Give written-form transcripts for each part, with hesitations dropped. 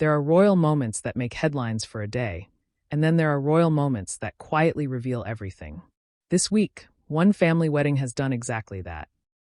There are royal moments that make headlines for a day, and then there are royal moments that quietly reveal everything. This week, one family wedding has done exactly that.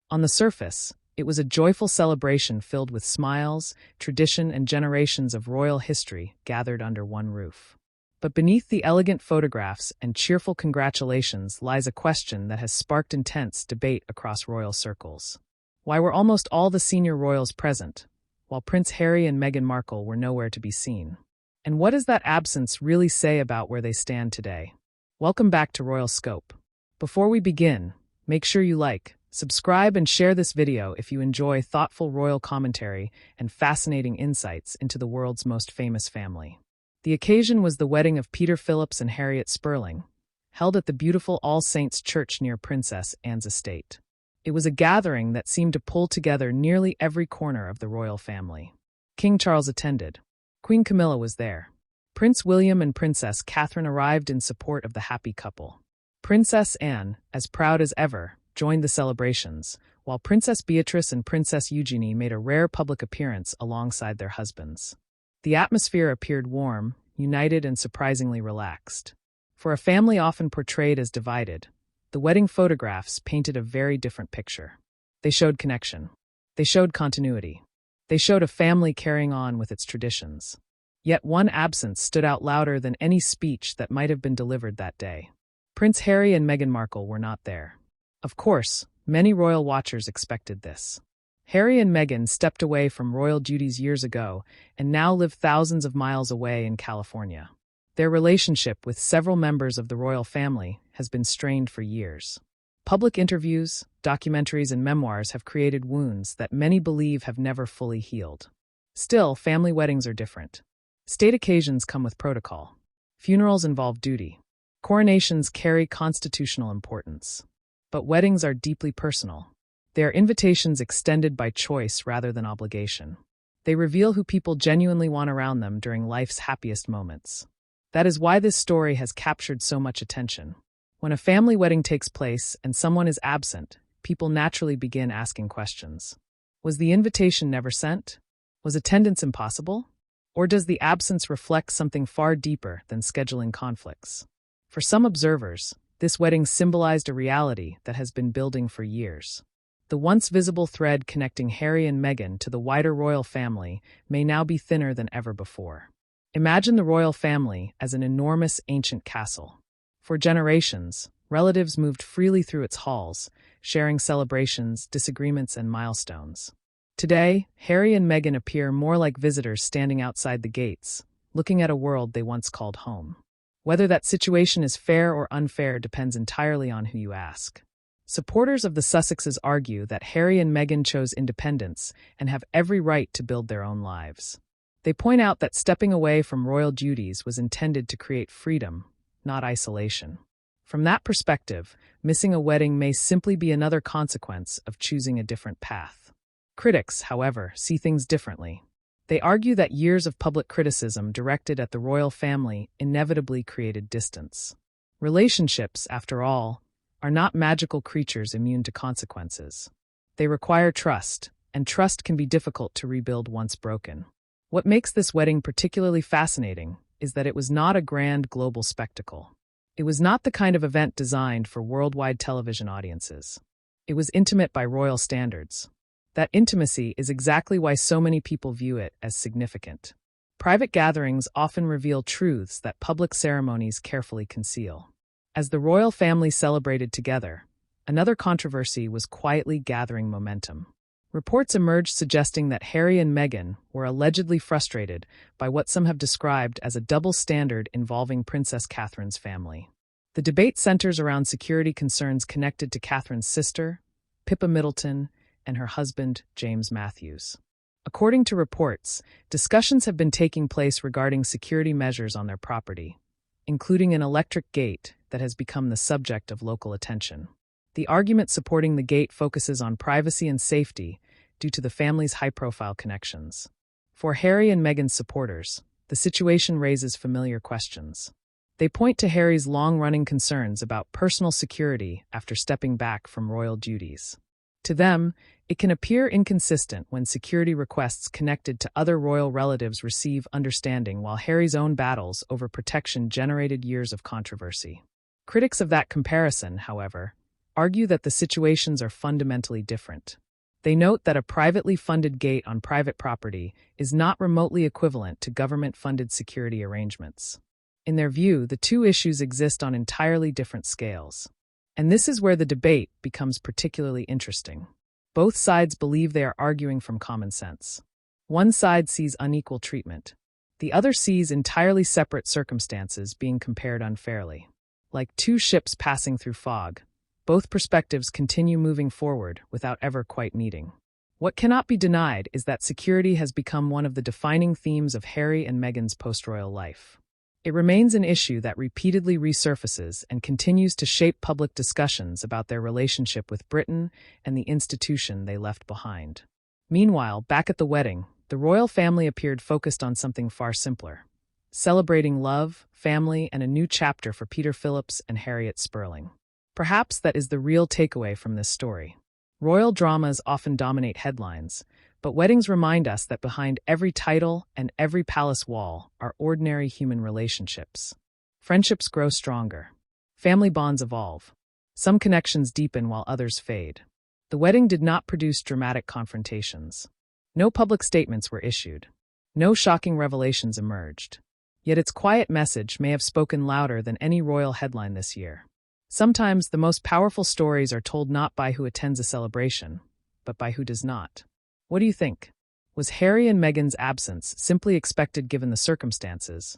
On the surface, it was a joyful celebration filled with smiles, tradition, and generations of royal history gathered under one roof. But beneath the elegant photographs and cheerful congratulations lies a question that has sparked intense debate across royal circles. Why were almost all the senior royals present, while Prince Harry and Meghan Markle were nowhere to be seen? And what does that absence really say about where they stand today? Welcome back to Royal Scope. Before we begin, make sure you like, subscribe, and share this video if you enjoy thoughtful royal commentary and fascinating insights into the world's most famous family. The occasion was the wedding of Peter Phillips and Harriet Spurling, held at the beautiful All Saints Church near Princess Anne's estate. It was a gathering that seemed to pull together nearly every corner of the royal family. King Charles attended. Queen Camilla was there. Prince William and Princess Catherine arrived in support of the happy couple. Princess Anne, as proud as ever, joined the celebrations, while Princess Beatrice and Princess Eugenie made a rare public appearance alongside their husbands. The atmosphere appeared warm, united, and surprisingly relaxed. For a family often portrayed as divided, the wedding photographs painted a very different picture. They showed connection. They showed continuity. They showed a family carrying on with its traditions. Yet one absence stood out louder than any speech that might have been delivered that day. Prince Harry and Meghan Markle were not there. Of course, many royal watchers expected this. Harry and Meghan stepped away from royal duties years ago and now live thousands of miles away in California. Their relationship with several members of the royal family has been strained for years. Public interviews, documentaries, and memoirs have created wounds that many believe have never fully healed. Still, family weddings are different. State occasions come with protocol. Funerals involve duty. Coronations carry constitutional importance. But weddings are deeply personal. They are invitations extended by choice rather than obligation. They reveal who people genuinely want around them during life's happiest moments. That is why this story has captured so much attention. When a family wedding takes place and someone is absent, people naturally begin asking questions. Was the invitation never sent? Was attendance impossible? Or does the absence reflect something far deeper than scheduling conflicts? For some observers, this wedding symbolized a reality that has been building for years. The once visible thread connecting Harry and Meghan to the wider royal family may now be thinner than ever before. Imagine the royal family as an enormous ancient castle. For generations, relatives moved freely through its halls, sharing celebrations, disagreements, and milestones. Today, Harry and Meghan appear more like visitors standing outside the gates, looking at a world they once called home. Whether that situation is fair or unfair depends entirely on who you ask. Supporters of the Sussexes argue that Harry and Meghan chose independence and have every right to build their own lives. They point out that stepping away from royal duties was intended to create freedom, not isolation. From that perspective, missing a wedding may simply be another consequence of choosing a different path. Critics, however, see things differently. They argue that years of public criticism directed at the royal family inevitably created distance. Relationships, after all, are not magical creatures immune to consequences. They require trust, and trust can be difficult to rebuild once broken. What makes this wedding particularly fascinating is that it was not a grand global spectacle. It was not the kind of event designed for worldwide television audiences. It was intimate by royal standards. That intimacy is exactly why so many people view it as significant. Private gatherings often reveal truths that public ceremonies carefully conceal. As the royal family celebrated together, another controversy was quietly gathering momentum. Reports emerged suggesting that Harry and Meghan were allegedly frustrated by what some have described as a double standard involving Princess Catherine's family. The debate centers around security concerns connected to Catherine's sister, Pippa Middleton, and her husband, James Matthews. According to reports, discussions have been taking place regarding security measures on their property, including an electric gate that has become the subject of local attention. The argument supporting the gate focuses on privacy and safety due to the family's high-profile connections. For Harry and Meghan's supporters, the situation raises familiar questions. They point to Harry's long-running concerns about personal security after stepping back from royal duties. To them, it can appear inconsistent when security requests connected to other royal relatives receive understanding while Harry's own battles over protection generated years of controversy. Critics of that comparison, however, argue that the situations are fundamentally different. They note that a privately funded gate on private property is not remotely equivalent to government-funded security arrangements. In their view, the two issues exist on entirely different scales. And this is where the debate becomes particularly interesting. Both sides believe they are arguing from common sense. One side sees unequal treatment. The other sees entirely separate circumstances being compared unfairly. Like two ships passing through fog, both perspectives continue moving forward without ever quite meeting. What cannot be denied is that security has become one of the defining themes of Harry and Meghan's post-royal life. It remains an issue that repeatedly resurfaces and continues to shape public discussions about their relationship with Britain and the institution they left behind. Meanwhile, back at the wedding, the royal family appeared focused on something far simpler: celebrating love, family, and a new chapter for Peter Phillips and Harriet Spurling. Perhaps that is the real takeaway from this story. Royal dramas often dominate headlines, but weddings remind us that behind every title and every palace wall are ordinary human relationships. Friendships grow stronger. Family bonds evolve. Some connections deepen while others fade. The wedding did not produce dramatic confrontations. No public statements were issued. No shocking revelations emerged. Yet its quiet message may have spoken louder than any royal headline this year. Sometimes the most powerful stories are told not by who attends a celebration, but by who does not. What do you think? Was Harry and Meghan's absence simply expected given the circumstances?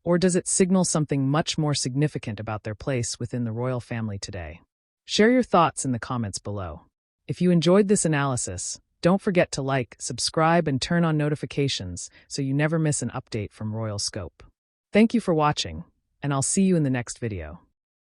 Or does it signal something much more significant about their place within the royal family today? Share your thoughts in the comments below. If you enjoyed this analysis, don't forget to like, subscribe, and turn on notifications so you never miss an update from Royal Scope. Thank you for watching, and I'll see you in the next video.